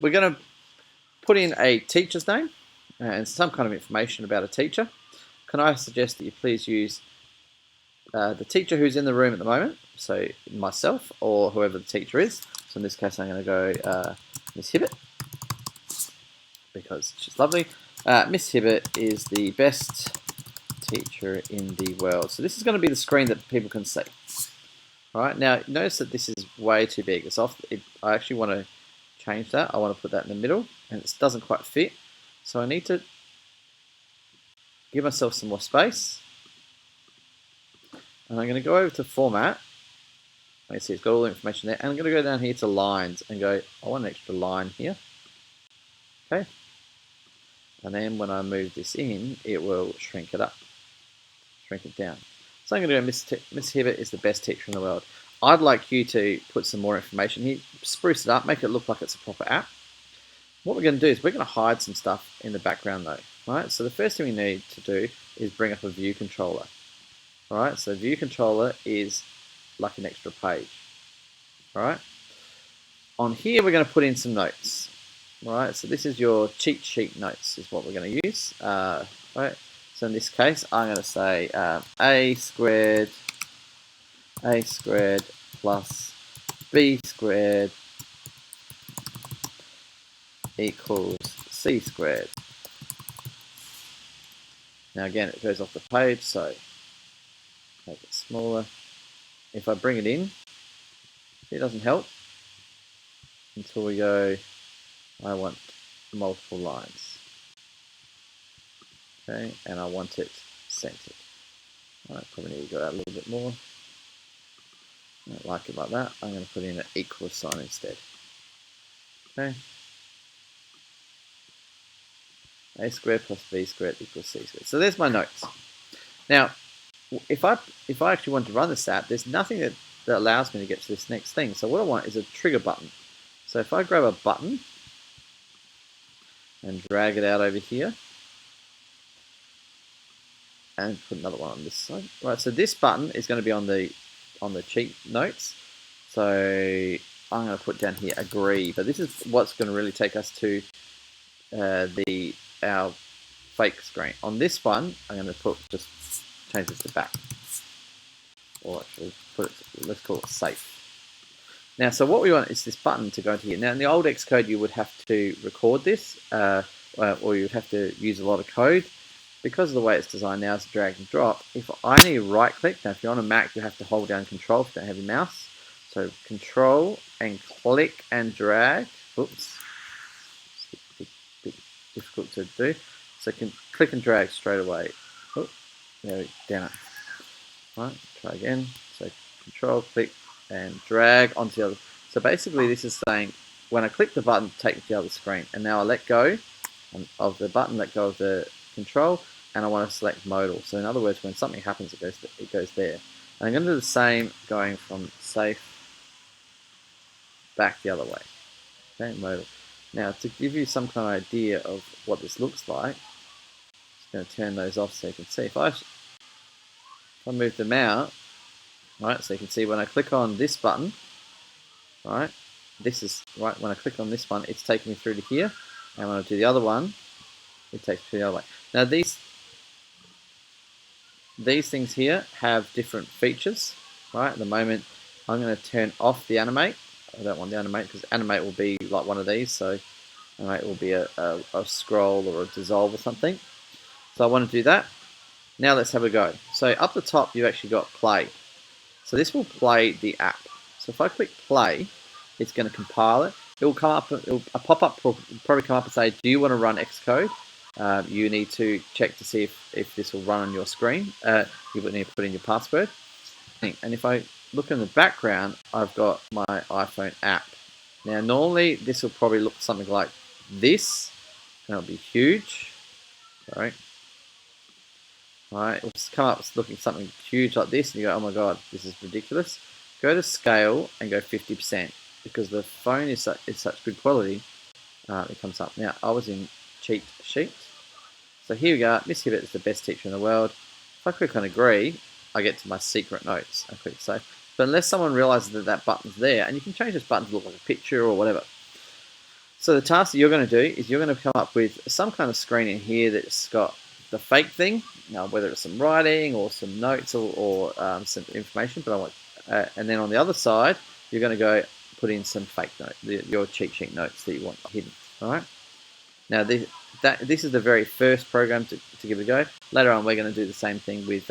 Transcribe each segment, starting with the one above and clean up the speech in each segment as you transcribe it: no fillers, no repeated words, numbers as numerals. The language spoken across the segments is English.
we're going to put in a teacher's name and some kind of information about a teacher. Can I suggest that you please use the teacher who's in the room at the moment, so myself or whoever the teacher is. So in this case, I'm going to go Miss Hibbert, because she's lovely. Miss Hibbert is the best teacher in the world. So this is going to be the screen that people can see. All right, now notice that this is way too big. I actually want to change that. I want to put that in the middle, and it doesn't quite fit. So I need to give myself some more space. And I'm going to go over to Format. You see it's got all the information there. And I'm going to go down here to Lines and go, I want an extra line here. Okay. And then when I move this in, it will shrink it up. Shrink it down. So I'm going to go, Miss Hibbert is the best teacher in the world. I'd like you to put some more information here. Spruce it up, make it look like it's a proper app. What we're going to do is we're going to hide some stuff in the background though. Right? So the first thing we need to do is bring up a view controller. Alright, so view controller is like an extra page. Alright, on here we're going to put in some notes. Alright, so this is your cheat sheet notes is what we're going to use. Right, so in this case I'm going to say a squared plus b squared equals c squared. Now again, it goes off the page, so make it smaller. If I bring it in, it doesn't help until we go, I want multiple lines. Okay, and I want it centered. Alright, probably need to go out a little bit more. I don't like it like that. I'm going to put in an equal sign instead. Okay. A squared plus b squared equals c squared. So there's my notes. Now, if I actually want to run this app, there's nothing that allows me to get to this next thing. So what I want is a trigger button. So if I grab a button and drag it out over here and put another one on this side. Right, so this button is going to be on the cheat notes. So I'm going to put down here agree, but this is what's going to really take us to our fake screen. On this one, I'm going to just change this to back, or actually let's call it safe. Now, so what we want is this button to go into here. Now, in the old Xcode, you would have to record this, or you would have to use a lot of code. Because of the way it's designed now, it's drag and drop. If I need right click, now if you're on a Mac, you have to hold down Control if you don't have your mouse. So Control and click and drag. Oops, it's a bit difficult to do. So can click and drag straight away. Oh, there, down it. Right, try again. So Control, click, and drag onto the other. So basically, this is saying when I click the button, take it to the other screen, and now I let go of the button, let go of the control, and I want to select modal. So in other words, when something happens, it goes there. And I'm going to do the same, going from safe back the other way. Okay, modal. Now to give you some kind of idea of what this looks like, I'm going to turn those off so you can see. If I move them out, right, so you can see when I click on this button, right, this is right. When I click on this one, it's taking me through to here, and when I do the other one, it takes me to the other way. Now these things here have different features, right? At the moment, I'm going to turn off the animate. I don't want the animate because animate will be like one of these. So animate will be a scroll or a dissolve or something. So I want to do that. Now let's have a go. So up the top, you've actually got play. So this will play the app. So if I click play, it's going to compile it. It will come up. A pop-up will probably come up and say, "Do you want to run Xcode?" You need to check to see if this will run on your screen. You would need to put in your password. And if I look in the background, I've got my iPhone app. Now, normally this will probably look something like this, and it'll be huge. Sorry. All right, it'll come up looking something huge like this, and you go, "Oh my God, this is ridiculous." Go to scale and go 50% because the phone is such good quality. It comes up. Now, I was in cheat sheet. So here we go. Miss Hibbert is the best teacher in the world. If I click on agree, I get to my secret notes. I click save. But unless someone realizes that that button's there, and you can change this button to look like a picture or whatever. So the task that you're going to do is you're going to come up with some kind of screen in here that's got the fake thing, whether it's some writing or some notes or some information. But I want, and then on the other side, you're going to go put in some fake note, your cheat sheet notes that you want hidden. All right. Now this is the very first program to give it a go. Later on, we're going to do the same thing with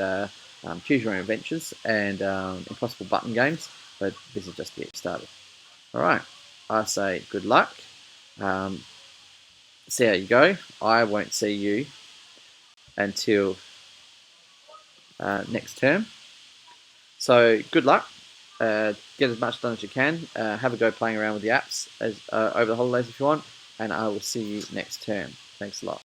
Choose Your Own Adventures and Impossible Button games. But this is just to get started. All right. I say good luck. See how you go. I won't see you until next term. So good luck. Get as much done as you can. Have a go playing around with the apps over the holidays if you want. And I will see you next term. Thanks a lot.